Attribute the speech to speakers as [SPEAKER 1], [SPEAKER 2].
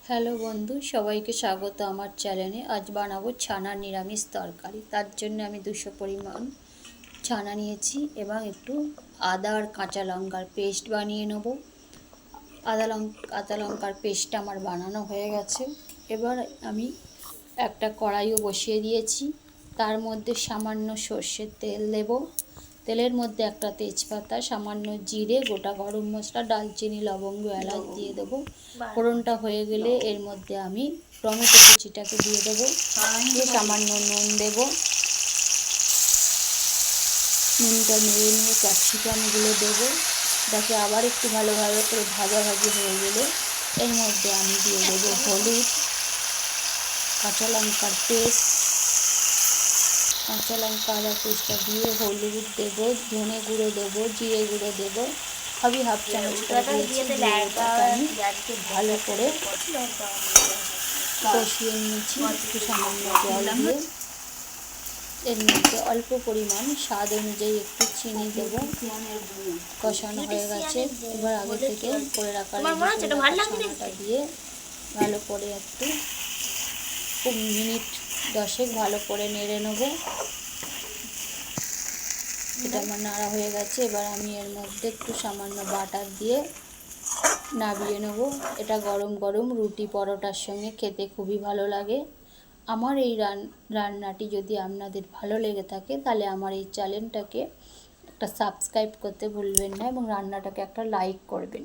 [SPEAKER 1] Hello বন্ধু, সবাইকে স্বাগত আমার চ্যানেলে। আজ বানাবো ছানার নিরামিষ তরকারি। তার জন্য আমি 200 পরিমাণ ছানা নিয়েছি এবং একটু আদা আর কাঁচা লঙ্কার পেস্ট বানিয়ে নেব। কাঁচা লঙ্কার পেস্টটা আমার বানানো হয়ে গেছে। এবার আমি একটা কড়াইও বসিয়ে দিয়েছি, তার মধ্যে সামান্য সর্ষের তেল দেব। তেলের মধ্যে একটা তেজপাতা, সামান্য জিরে, গোটা গরম মশলা, দালচিনি, লবঙ্গ, এলাচ দিয়ে দেবো। ফোড়নটা হয়ে গেলে এর মধ্যে আমি টমেটো কুচিটাকে দিয়ে দেবো, দিয়ে সামান্য নুন দেব। নুনটা নেড়ে নিয়ে ক্যাপসিকামগুলো দেবো। তাকে আবার একটু ভালোভাবে করে ভাজাভাজি হয়ে গেলে এর মধ্যে আমি দিয়ে দেবো হলুদ, কাঁচা লঙ্কার পেস্ট, কাঁচা লঙ্কা আদা পেস্টটা দিয়ে হলুদ দেবো, ধনে গুঁড়ো দেবো, জিরে গুঁড়ো দেবো, সবই হাফ চামচ করে দিয়েছি। আমি ভালো করে কষিয়ে নিয়েছি একটু সামান্য জল দিয়ে। এর মধ্যে অল্প পরিমাণ স্বাদ অনুযায়ী একটু চিনি দেবো। কষানো হয়ে গেছে। এবার আগে থেকে করে রাখা ছানাটা দিয়ে ভালো করে একটু মিনিট 10 ভালো করে নেড়ে নেবো। এটা আমার নাড়া হয়ে গেছে। এবার আমি এর মধ্যে একটু সামান্য বাটার দিয়ে নাবিয়ে নেব। এটা গরম গরম রুটি পরোটার সঙ্গে খেতে খুবই ভালো লাগে। আমার এই রান্নাটি যদি আপনাদের ভালো লেগে থাকে তাহলে আমার এই চ্যানেলটাকে একটা সাবস্ক্রাইব করতে ভুলবেন না এবং রান্নাটাকে একটা লাইক করবেন।